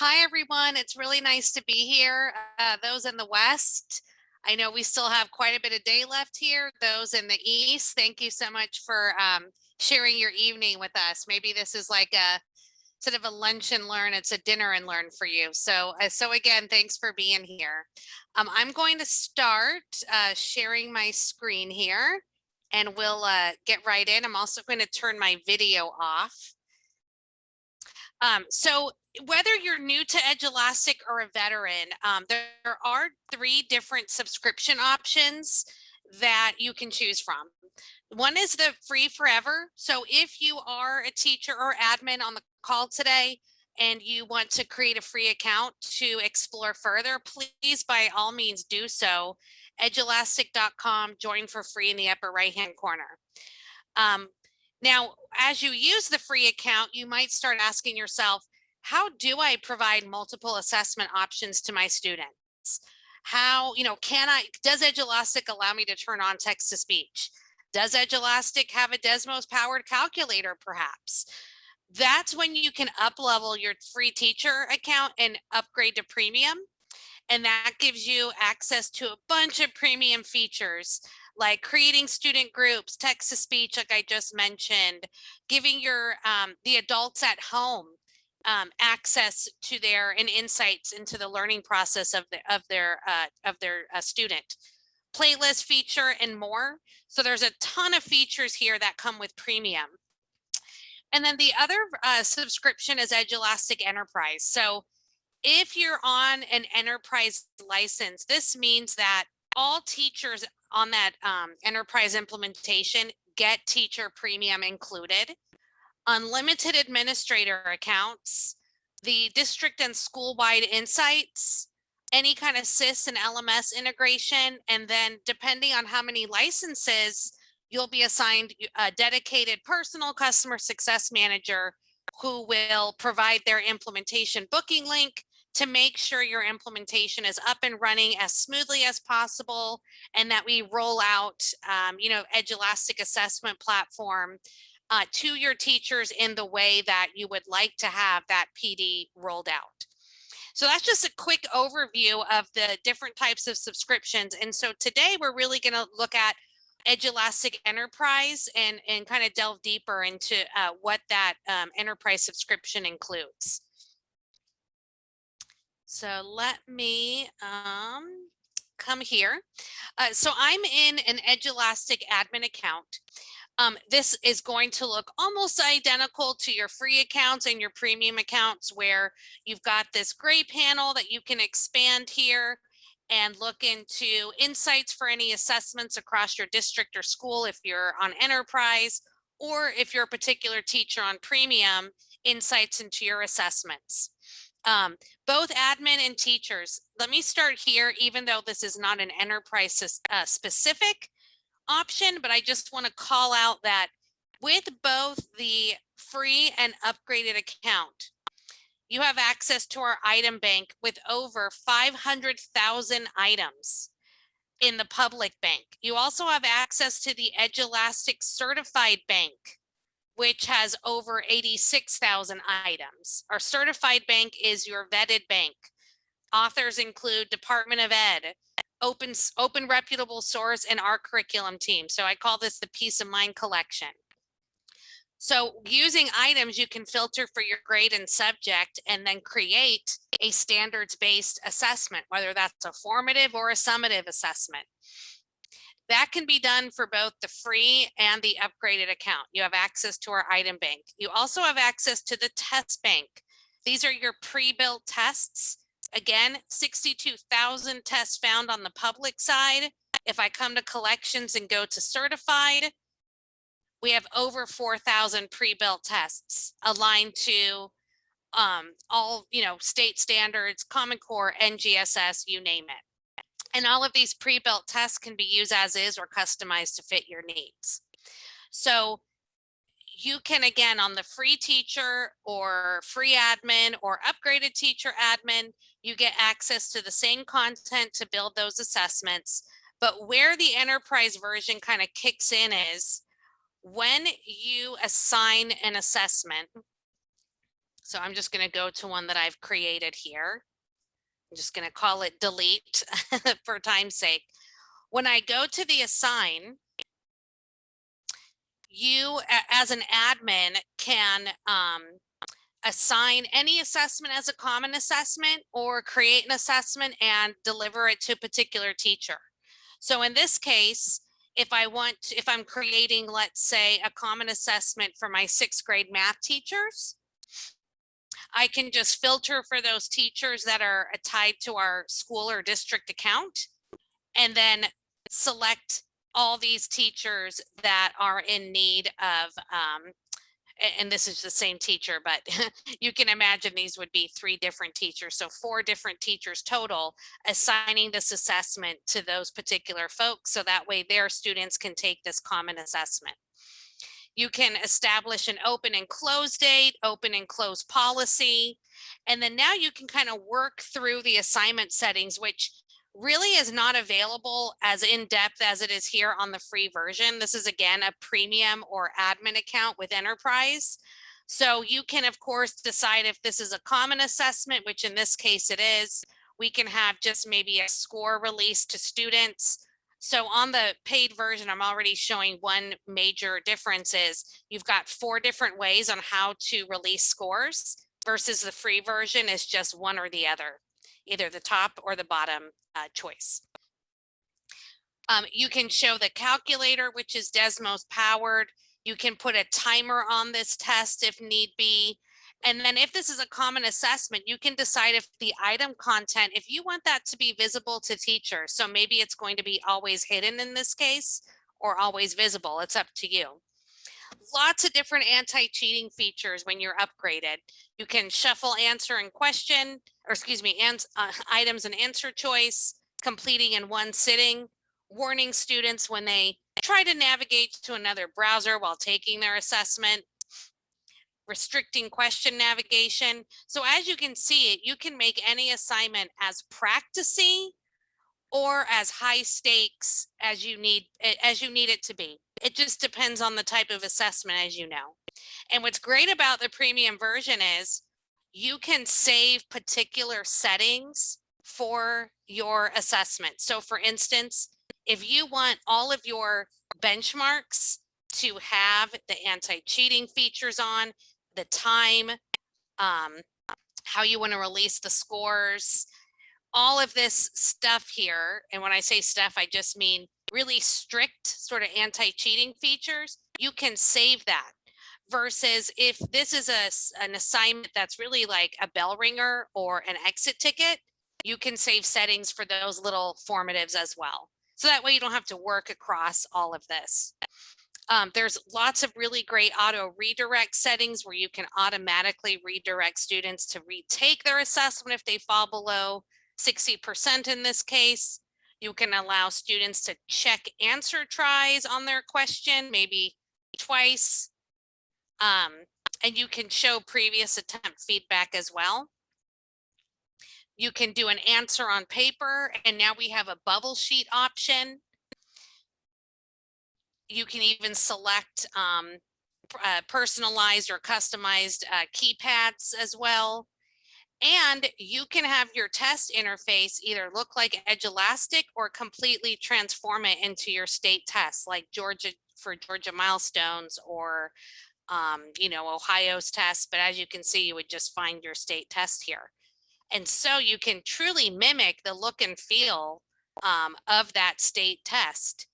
Hi, everyone. It's really nice to be here. Those in the West, I know we still have quite a bit of day left here. Those in the East, thank you so much for sharing your evening with us. Maybe this is like a sort of a lunch and learn. It's a dinner and learn for you. So again, thanks for being here. I'm going to start sharing my screen here, and we'll get right in. I'm also going to turn my video off. So whether you're new to Edulastic or a veteran, there are 3 different subscription options that you can choose from. One is the free forever. So if you are a teacher or admin on the call today and you want to create a free account to explore further, please by all means do so. Edulastic.com, join for free in the upper right-hand corner. Now, as you use the free account, you might start asking yourself, how do I provide multiple assessment options to my students? How, does Edulastic allow me to turn on text to speech? Does Edulastic have a Desmos powered calculator perhaps? That's when you can up-level your free teacher account and upgrade to premium. And that gives you access to a bunch of premium features like creating student groups, text to speech, like I just mentioned, giving your the adults at home access to their and insights into the learning process of their student, playlist feature, and more. So there's a ton of features here that come with premium. And then the other subscription is Edulastic Enterprise. So if you're on an enterprise license, this means that all teachers on that enterprise implementation get teacher premium included, unlimited administrator accounts, the district and school-wide insights, any kind of SIS and LMS integration, and then depending on how many licenses, you'll be assigned a dedicated personal customer success manager who will provide their implementation booking link to make sure your implementation is up and running as smoothly as possible, and that we roll out, Edulastic assessment platform to your teachers in the way that you would like to have that PD rolled out. So that's just a quick overview of the different types of subscriptions. And so today we're really going to look at Edulastic Enterprise and kind of delve deeper into what that enterprise subscription includes. So let me come here. So I'm in an Edulastic admin account. This is going to look almost identical to your free accounts and your premium accounts, where you've got this gray panel that you can expand here and look into insights for any assessments across your district or school if you're on enterprise, or if you're a particular teacher on premium, insights into your assessments. Both admin and teachers. Let me start here, even though this is not an enterprise specific option, but I just want to call out that with both the free and upgraded account, you have access to our item bank with over 500,000 items in the public bank. You also have access to the Edulastic certified bank, which has over 86,000 items. Our certified bank is your vetted bank. Authors include Department of Ed, open reputable source, and our curriculum team. So I call this the Peace of Mind collection. So using items, you can filter for your grade and subject and then create a standards-based assessment, whether that's a formative or a summative assessment. That can be done for both the free and the upgraded account. You have access to our item bank. You also have access to the test bank. These are your pre-built tests. Again, 62,000 tests found on the public side. If I come to collections and go to certified, we have over 4,000 pre-built tests aligned to all, state standards, Common Core, NGSS, you name it. And all of these pre-built tests can be used as is or customized to fit your needs. So you can, again, on the free teacher or free admin or upgraded teacher admin, you get access to the same content to build those assessments. But where the enterprise version kind of kicks in is when you assign an assessment. So I'm just going to go to one that I've created here. I'm just going to call it delete for time's sake. When I go to the assign, you as an admin can assign any assessment as a common assessment or create an assessment and deliver it to a particular teacher. So in this case, if I'm creating, let's say, a common assessment for my 6th grade math teachers, I can just filter for those teachers that are tied to our school or district account, and then select all these teachers that are in need of, and this is the same teacher, but you can imagine these would be 3 different teachers. So 4 different teachers total, assigning this assessment to those particular folks. So that way their students can take this common assessment. You can establish an open and close date, open and close policy. And then now you can kind of work through the assignment settings, which really is not available as in-depth as it is here on the free version. This is, again, a premium or admin account with Enterprise. So you can, of course, decide if this is a common assessment, which in this case it is. We can have just maybe a score released to students. So on the paid version, I'm already showing one major difference is you've got 4 different ways on how to release scores versus the free version is just one or the other, either the top or the bottom choice. You can show the calculator, which is Desmos powered. You can put a timer on this test if need be. And then if this is a common assessment, you can decide if the item content, if you want that to be visible to teachers. So maybe it's going to be always hidden in this case or always visible. It's up to you. Lots of different anti-cheating features when you're upgraded. You can shuffle answer and question, or excuse me, items and answer choice, completing in one sitting, warning students when they try to navigate to another browser while taking their assessment, restricting question navigation. So as you can see, you can make any assignment as practicey or as high stakes as you need it to be. It just depends on the type of assessment, as you know. And what's great about the premium version is you can save particular settings for your assessment. So for instance, if you want all of your benchmarks to have the anti-cheating features on, the time, how you want to release the scores, all of this stuff here, and when I say stuff, I just mean really strict sort of anti-cheating features, you can save that. Versus if this is an assignment that's really like a bell ringer or an exit ticket, you can save settings for those little formatives as well. So that way you don't have to work across all of this. There's lots of really great auto redirect settings where you can automatically redirect students to retake their assessment if they fall below 60% in this case. You can allow students to check answer tries on their question, maybe twice. And you can show previous attempt feedback as well. You can do an answer on paper, and now we have a bubble sheet option. You can even select personalized or customized keypads as well. And you can have your test interface either look like Edulastic or completely transform it into your state test, like Georgia for Georgia milestones or you know, Ohio's test. But as you can see, you would just find your state test here. And so you can truly mimic the look and feel of that state test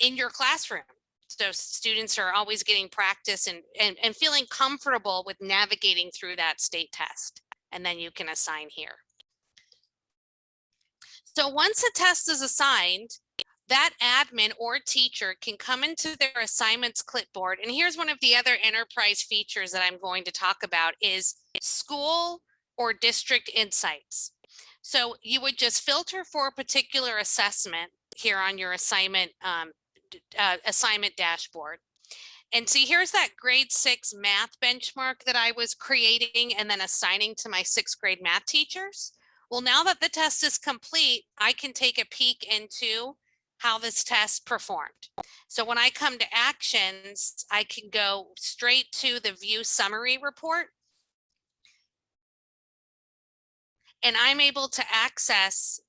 in your classroom. So students are always getting practice and feeling comfortable with navigating through that state test. And then you can assign here. So once a test is assigned, that admin or teacher can come into their assignments clipboard. And here's one of the other enterprise features that I'm going to talk about is school or district insights. So you would just filter for a particular assessment here on your assignment dashboard. And see, here's that grade 6 math benchmark that I was creating and then assigning to my 6th grade math teachers. Well, now that the test is complete, I can take a peek into how this test performed. So when I come to actions, I can go straight to the view summary report. and I'm able to access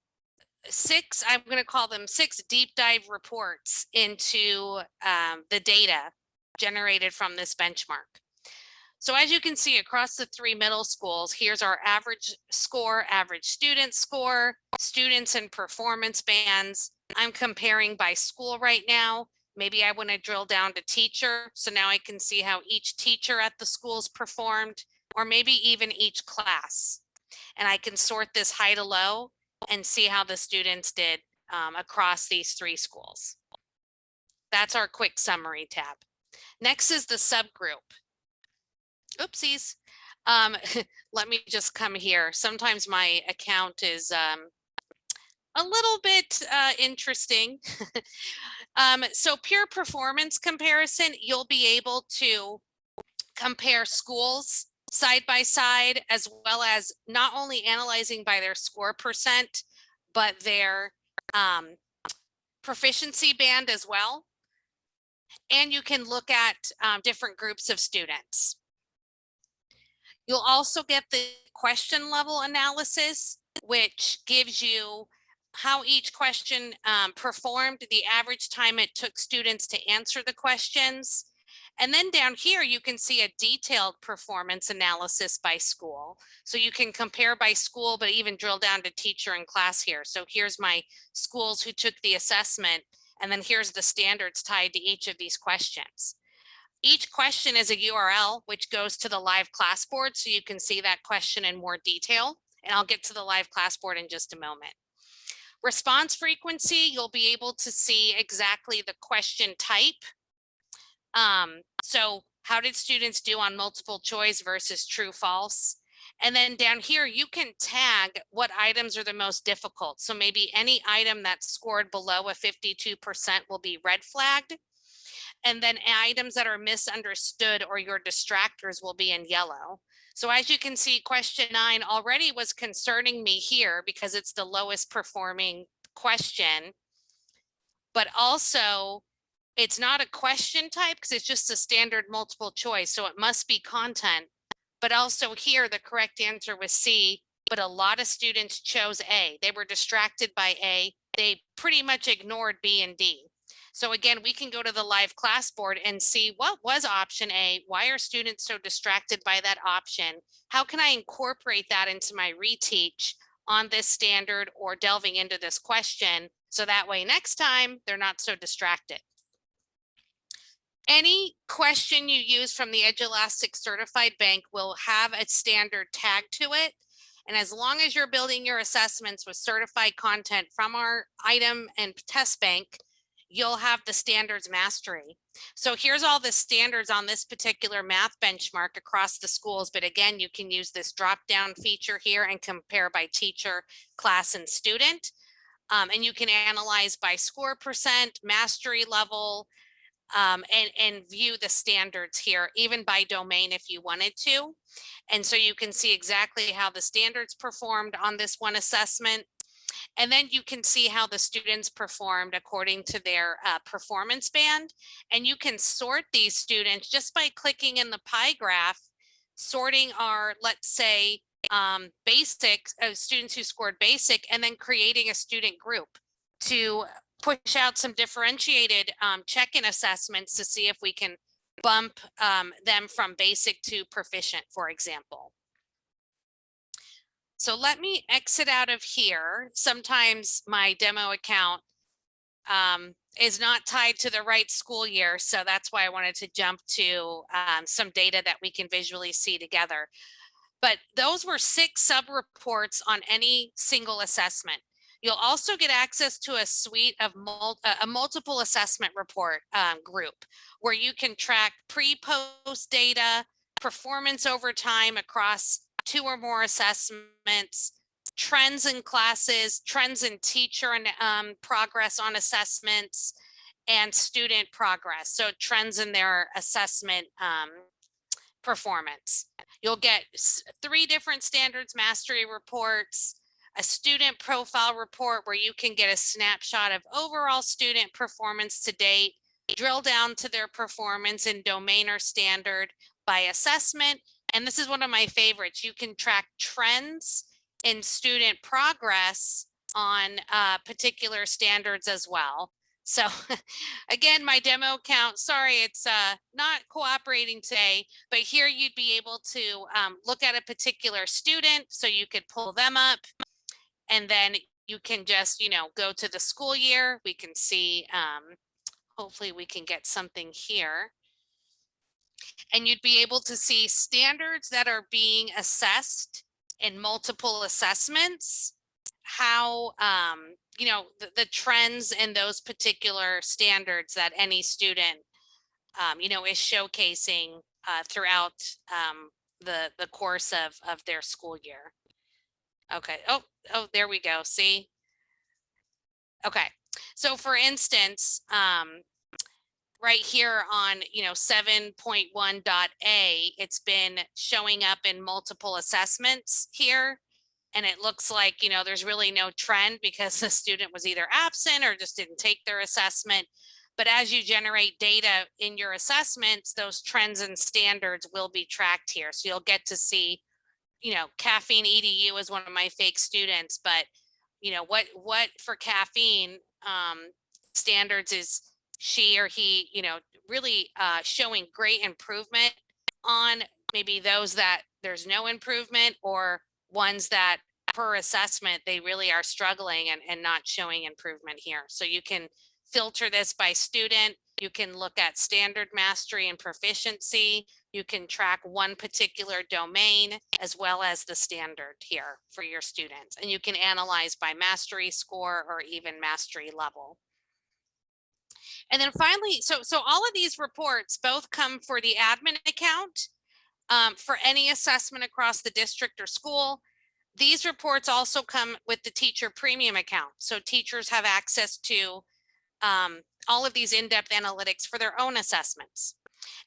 I'm going to call them 6 deep dive reports into the data generated from this benchmark. So as you can see across the 3 middle schools, here's our average score, average student score, students and performance bands. I'm comparing by school right now. Maybe I want to drill down to teacher. So now I can see how each teacher at the schools performed, or maybe even each class. And I can sort this high to low and see how the students did across these 3 schools. That's our quick summary tab. Next is the subgroup. Oopsies. Let me just come here. Sometimes my account is a little bit interesting. So pure performance comparison, you'll be able to compare schools side by side, as well as not only analyzing by their score percent, but their proficiency band as well. And you can look at different groups of students. You'll also get the question level analysis, which gives you how each question performed, the average time it took students to answer the questions. And then down here, you can see a detailed performance analysis by school. So you can compare by school, but even drill down to teacher and class here. So here's my schools who took the assessment, and then here's the standards tied to each of these questions. Each question is a URL, which goes to the live class board, so you can see that question in more detail. And I'll get to the live class board in just a moment. Response frequency, you'll be able to see exactly the question type. So how did students do on multiple choice versus true, false? And then down here, you can tag what items are the most difficult. So maybe any item that's scored below a 52% will be red flagged. And then items that are misunderstood or your distractors will be in yellow. So as you can see, question 9 already was concerning me here because it's the lowest performing question, but also it's not a question type because it's just a standard multiple choice. So it must be content, but also here the correct answer was C, but a lot of students chose A. They were distracted by A. They pretty much ignored B and D. So again, we can go to the live class board and see what was option A. Why are students so distracted by that option? How can I incorporate that into my reteach on this standard or delving into this question? So that way next time they're not so distracted. Any question you use from the Edulastic Certified Bank will have a standard tag to it. And as long as you're building your assessments with certified content from our item and test bank, you'll have the standards mastery. So here's all the standards on this particular math benchmark across the schools. But again, you can use this drop down feature here and compare by teacher, class, and student. And you can analyze by score percent, mastery level, and view the standards here, even by domain if you wanted to. And so you can see exactly how the standards performed on this one assessment. And then you can see how the students performed according to their performance band. And you can sort these students just by clicking in the pie graph, sorting our, let's say, basic students who scored basic, and then creating a student group to push out some differentiated check-in assessments to see if we can bump them from basic to proficient, for example. So let me exit out of here. Sometimes my demo account is not tied to the right school year. So that's why I wanted to jump to some data that we can visually see together. But those were 6 sub-reports on any single assessment. You'll also get access to a suite of a multiple assessment report group where you can track pre-post data, performance over time across 2 or more assessments, trends in classes, trends in teacher and progress on assessments, and student progress. So trends in their assessment performance. You'll get 3 different standards mastery reports, a student profile report where you can get a snapshot of overall student performance to date, drill down to their performance in domain or standard by assessment. And this is one of my favorites. You can track trends in student progress on particular standards as well. So again, my demo account, sorry, it's not cooperating today, but here you'd be able to look at a particular student, so you could pull them up, and then you can just, go to the school year. We can see, hopefully we can get something here. And you'd be able to see standards that are being assessed in multiple assessments, how, the trends in those particular standards that any student, is showcasing throughout the course of their school year. Okay. Oh, there we go. See? Okay. So for instance, right here on 7.1.a, it's been showing up in multiple assessments here, and it looks like there's really no trend because the student was either absent or just didn't take their assessment. But as you generate data in your assessments, those trends and standards will be tracked here, so you'll get to see, caffeine edu is one of my fake students, but what for caffeine standards is she or he, really showing great improvement on maybe those that there's no improvement, or ones that per assessment they really are struggling and not showing improvement here. So you can filter this by student. You can look at standard mastery and proficiency. You can track one particular domain as well as the standard here for your students. And you can analyze by mastery score or even mastery level. And then finally, so all of these reports both come for the admin account for any assessment across the district or school. These reports also come with the teacher premium account. So teachers have access to all of these in-depth analytics for their own assessments.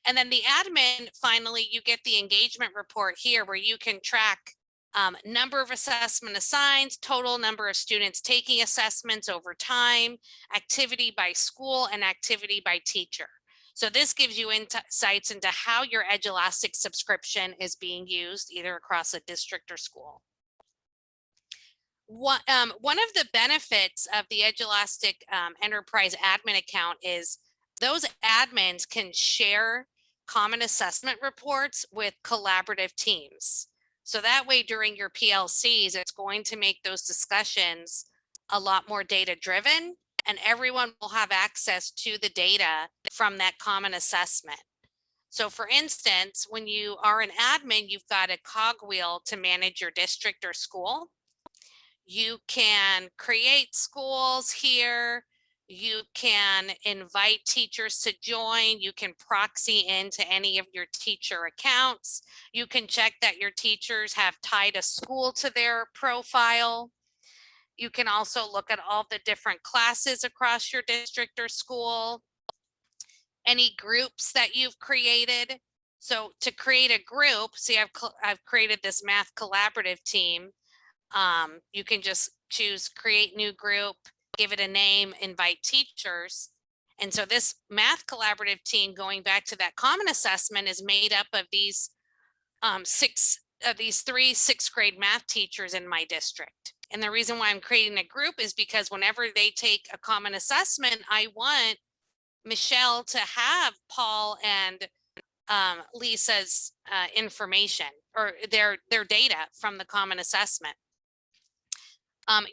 And then the admin, finally, you get the engagement report here where you can track number of assessment assigns, total number of students taking assessments over time, activity by school, and activity by teacher. So this gives you insights into how your Edulastic subscription is being used either across a district or school. One of the benefits of the Edulastic Enterprise admin account is those admins can share common assessment reports with collaborative teams. So that way during your PLCs, it's going to make those discussions a lot more data driven, and everyone will have access to the data from that common assessment. So for instance, when you are an admin, you've got a cogwheel to manage your district or school. You can create schools here. You can invite teachers to join. You can proxy into any of your teacher accounts. You can check that your teachers have tied a school to their profile. You can also look at all the different classes across your district or school, any groups that you've created. So to create a group, see, I've created this math collaborative team. You can just choose create new group, give it a name, invite teachers. And so this math collaborative team, going back to that common assessment, is made up of these three sixth grade math teachers in my district. And the reason why I'm creating a group is because whenever they take a common assessment, I want Michelle to have Paul and Lisa's information or their data from the common assessment.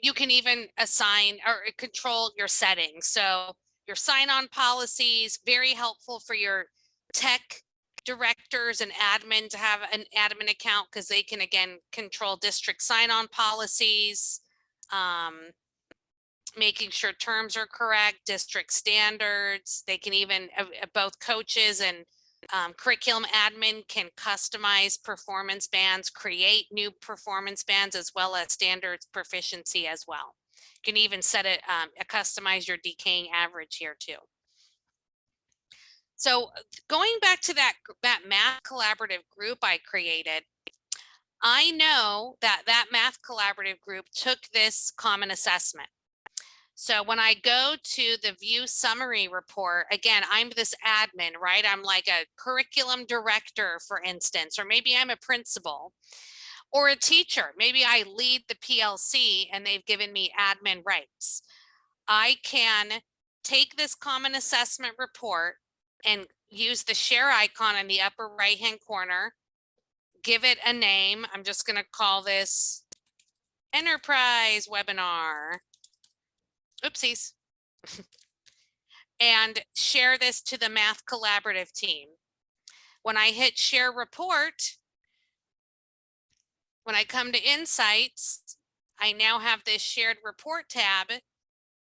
You can even assign or control your settings. So your sign-on policies, very helpful for your tech directors and admin to have an admin account, because they can again control district sign-on policies, making sure terms are correct, district standards. They can even both coaches and curriculum admin can customize performance bands, create new performance bands, as well as standards proficiency as well. You can even set it, customize your decaying average here too. So going back to that math collaborative group I created, I know that math collaborative group took this common assessment. So when I go to the view summary report, again, I'm this admin, right? I'm like a curriculum director, for instance, or maybe I'm a principal. or a teacher. Maybe I lead the PLC and they've given me admin rights. I can take this common assessment report and use the share icon in the upper right hand corner, give it a name. I'm just going to call this Enterprise Webinar. Oopsies. And share this to the Math Collaborative team. When I hit share report, when I come to Insights, I now have this shared report tab,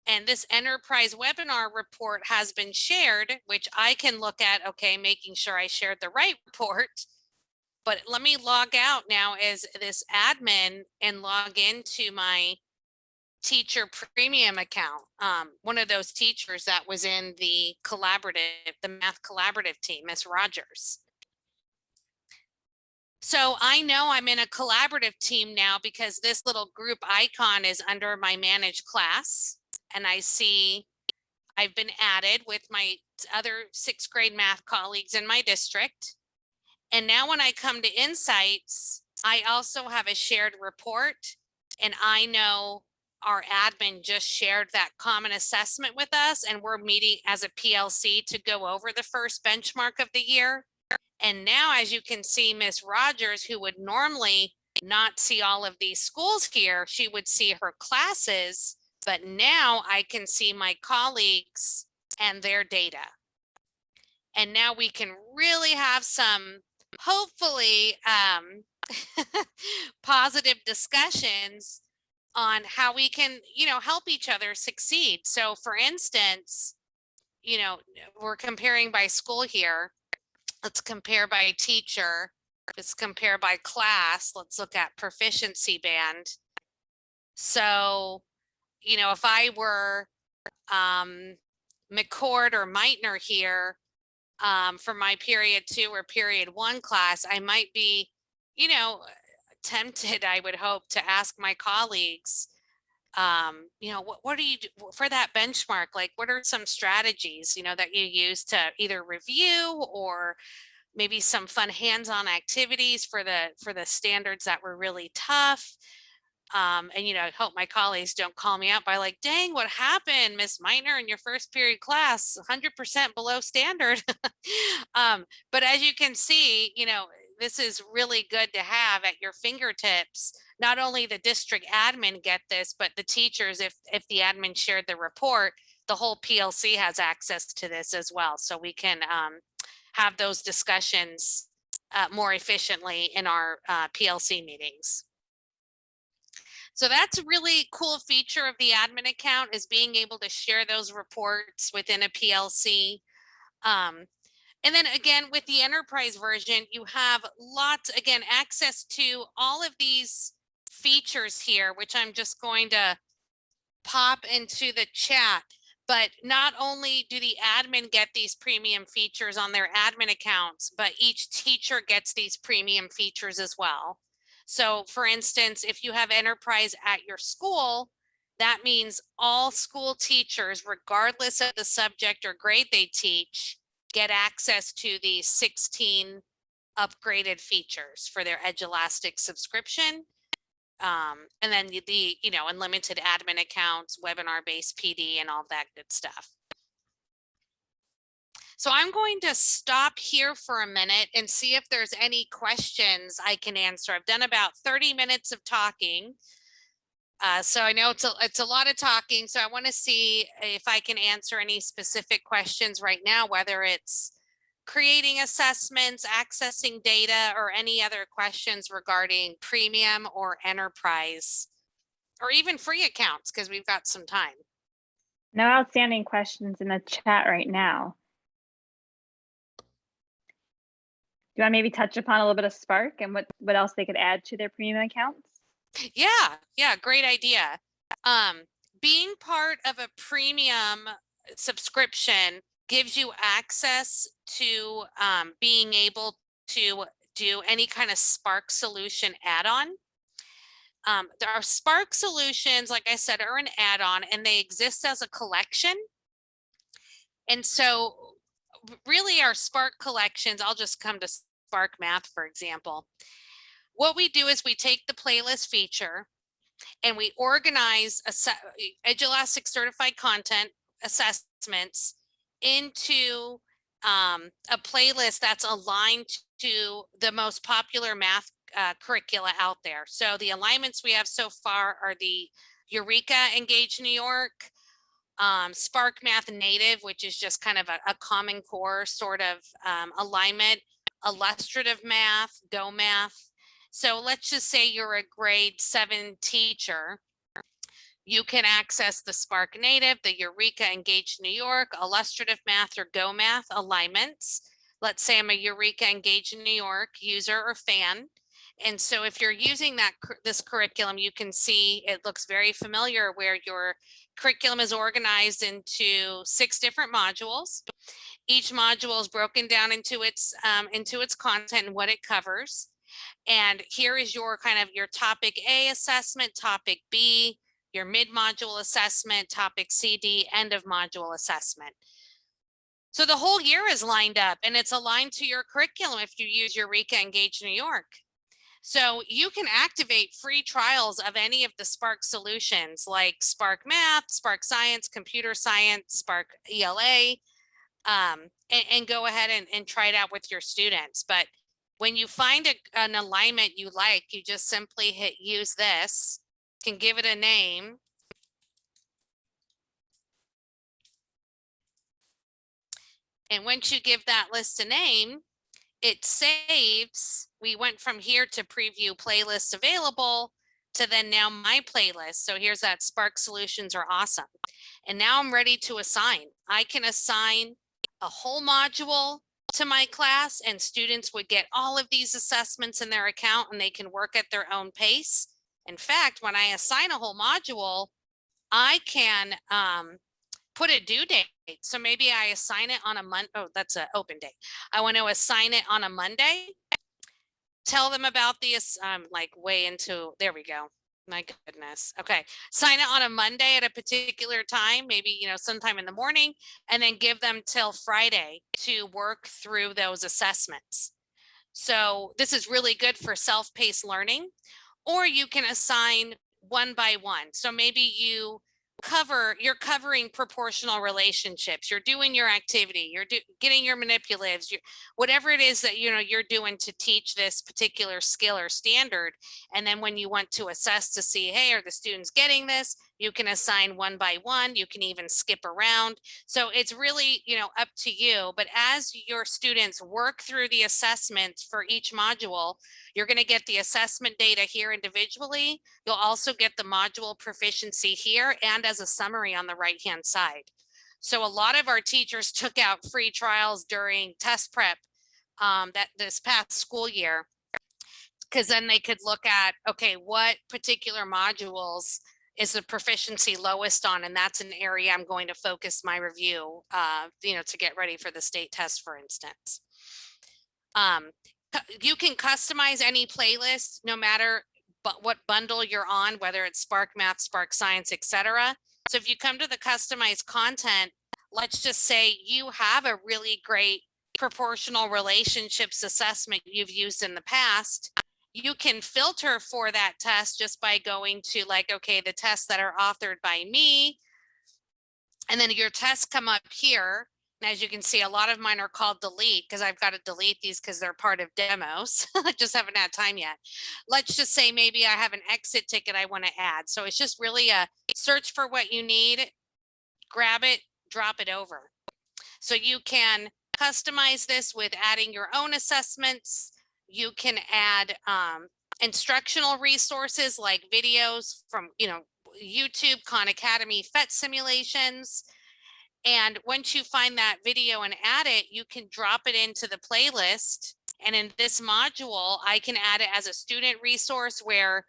and this Enterprise Webinar report has been shared, which I can look at, okay, making sure I shared the right report. But let me log out now as this admin and log into my teacher premium account. One of those teachers that was in the math collaborative team, Miss Rogers. So I know I'm in a collaborative team now because this little group icon is under my managed class, and I see I've been added with my other 6th grade math colleagues in my district. And now when I come to Insights, I also have a shared report, and I know our admin just shared that common assessment with us, and we're meeting as a PLC to go over the first benchmark of the year. And now, as you can see, Miss Rogers, who would normally not see all of these schools here, she would see her classes, but now I can see my colleagues and their data. And now we can really have some, hopefully, positive discussions on how we can, help each other succeed. So for instance, we're comparing by school here. Let's compare by teacher. Let's compare by class. Let's look at proficiency band. So, if I were McCord or Meitner here for my period 2 or period 1 class, I might be, tempted, I would hope, to ask my colleagues, what do you do for that benchmark? Like, what are some strategies, that you use to either review or maybe some fun hands-on activities for the standards that were really tough. And, I hope my colleagues don't call me out by like, dang, what happened, Miss Meitner, in your first period class, 100% below standard. But as you can see, this is really good to have at your fingertips. Not only the district admin get this, but the teachers, if the admin shared the report, the whole PLC has access to this as well. So we can have those discussions more efficiently in our PLC meetings. So that's a really cool feature of the admin account, is being able to share those reports within a PLC. And then again, with the enterprise version, you have access to all of these features here, which I'm just going to pop into the chat. But not only do the admin get these premium features on their admin accounts, but each teacher gets these premium features as well. So for instance, if you have enterprise at your school, that means all school teachers, regardless of the subject or grade they teach, get access to the 16 upgraded features for their Edulastic subscription. And then the unlimited admin accounts, webinar-based PD, and all that good stuff. So I'm going to stop here for a minute and see if there's any questions I can answer. I've done about 30 minutes of talking. So I know it's a lot of talking. So I want to see if I can answer any specific questions right now, whether it's creating assessments, accessing data, or any other questions regarding premium or enterprise, or even free accounts, because we've got some time. No outstanding questions in the chat right now. Do you want to maybe touch upon a little bit of Spark and what else they could add to their premium accounts? Yeah, great idea. Being part of a premium subscription gives you access to being able to do any kind of Spark solution add-on. There are Spark solutions, like I said, are an add-on, and they exist as a collection. And so really our Spark collections, I'll just come to Spark Math, for example. What we do is we take the playlist feature and we organize Edulastic certified content assessments into a playlist that's aligned to the most popular math curricula out there. So the alignments we have so far are the Eureka Engage New York, Spark Math Native, which is just kind of a Common Core sort of alignment, illustrative math, Go Math. So let's just say you're a grade 7 teacher. You can access the Spark Native, the Eureka Engage New York, illustrative math or Go Math alignments. Let's say I'm a Eureka Engage New York user or fan. And so if you're using this curriculum, you can see it looks very familiar where your curriculum is organized into 6 different modules. Each module is broken down into its content and what it covers. And here is your kind of your topic A assessment, topic B, your mid-module assessment, topic CD, end of module assessment. So the whole year is lined up and it's aligned to your curriculum if you use Eureka Engage New York. So you can activate free trials of any of the Spark solutions like Spark Math, Spark Science, Computer Science, Spark ELA, and go ahead and try it out with your students. But when you find an alignment you like, you just simply hit use this, can give it a name. And once you give that list a name, it saves. We went from here to preview playlists available to then now my playlist. So here's that Spark Solutions are awesome. And now I'm ready to assign. I can assign a whole module to my class and students would get all of these assessments in their account and they can work at their own pace. In fact, when I assign a whole module, I can put a due date. So maybe I assign it on a Monday. Oh, that's an open date. I want to assign it on a Monday. Tell them about this. Like way into, there we go. My goodness. Okay. Sign it on a Monday at a particular time, maybe, sometime in the morning, and then give them till Friday to work through those assessments. So this is really good for self-paced learning, or you can assign one by one. So maybe you're covering proportional relationships, you're doing your activity, you're getting your manipulatives, whatever it is that you're doing to teach this particular skill or standard. And then when you want to assess to see, hey, are the students getting this, you can assign one by one. You can even skip around. So it's really up to you. But as your students work through the assessments for each module, you're going to get the assessment data here individually. You'll also get the module proficiency here and as a summary on the right-hand side. So a lot of our teachers took out free trials during test prep that this past school year, because then they could look at, okay, what particular modules is the proficiency lowest on, and that's an area I'm going to focus my review, to get ready for the state test, for instance. You can customize any playlist no matter what bundle you're on, whether it's Spark Math, Spark Science, etc. So if you come to the customized content, let's just say you have a really great proportional relationships assessment you've used in the past. You can filter for that test just by going to okay, the tests that are authored by me. And then your tests come up here. And as you can see, a lot of mine are called delete because I've got to delete these because they're part of demos. I just haven't had time yet. Let's just say maybe I have an exit ticket I want to add. So it's just really a search for what you need, grab it, drop it over. So you can customize this with adding your own assessments. You can add instructional resources like videos from, YouTube, Khan Academy, PhET simulations. And once you find that video and add it, you can drop it into the playlist. And in this module, I can add it as a student resource where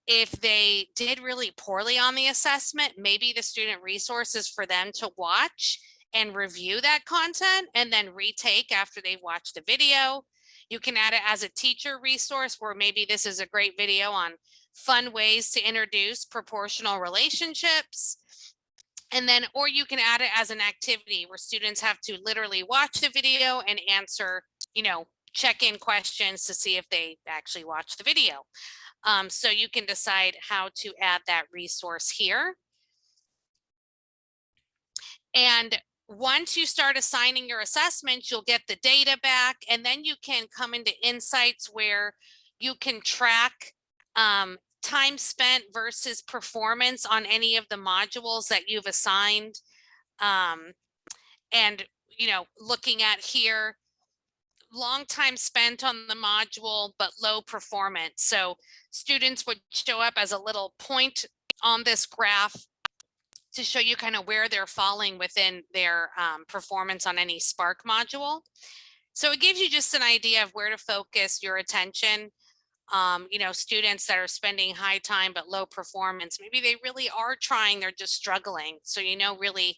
if they did really poorly on the assessment, maybe the student resource is for them to watch and review that content and then retake after they've watched the video. You can add it as a teacher resource where maybe this is a great video on fun ways to introduce proportional relationships. And then, or you can add it as an activity where students have to literally watch the video and answer, check-in questions to see if they actually watch the video. So you can decide how to add that resource here. And once you start assigning your assessments, you'll get the data back, and then you can come into insights where you can track time spent versus performance on any of the modules that you've assigned. And, you know, looking at here, long time spent on the module, but low performance. So students would show up as a little point on this graph to show you kind of where they're falling within their performance on any Spark module. So it gives you just an idea of where to focus your attention. You know, students that are spending high time but low performance, maybe they really are trying, they're just struggling. So you know, really,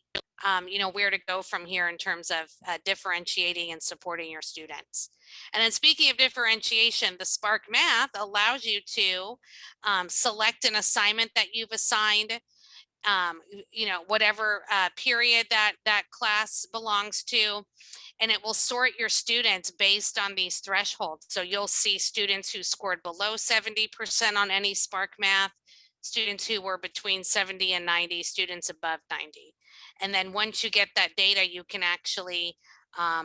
you know, where to go from here in terms of differentiating and supporting your students. And then speaking of differentiation, the Spark Math allows you to select an assignment that you've assigned, you know, whatever period that class belongs to, and it will sort your students based on these thresholds. So you'll see students who scored below 70% on any Spark Math, students who were between 70 and 90, students above 90. And then once you get that data, you can actually,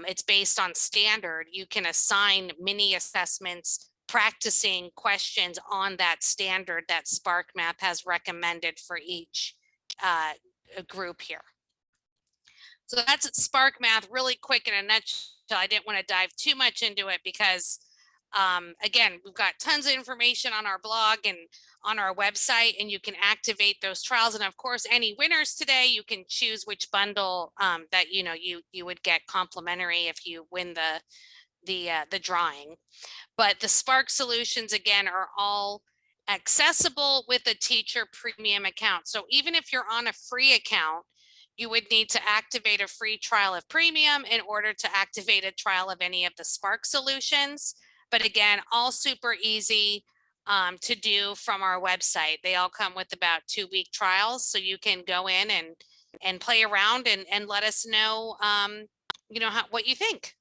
it's based on standard, you can assign mini assessments practicing questions on that standard that Spark Math has recommended for each a group here. So that's Spark Math really quick in a nutshell. I didn't want to dive too much into it because again, we've got tons of information on our blog and on our website, and you can activate those trials. And of course, any winners today, you can choose which bundle that you know you would get complimentary if you win the drawing. But the Spark solutions again are all accessible with a teacher premium account. So even if you're on a free account, you would need to activate a free trial of premium in order to activate a trial of any of the Spark solutions. But again, all super easy to do from our website. They all come with about 2-week trials, so you can go in and play around and let us know, you know, what you think.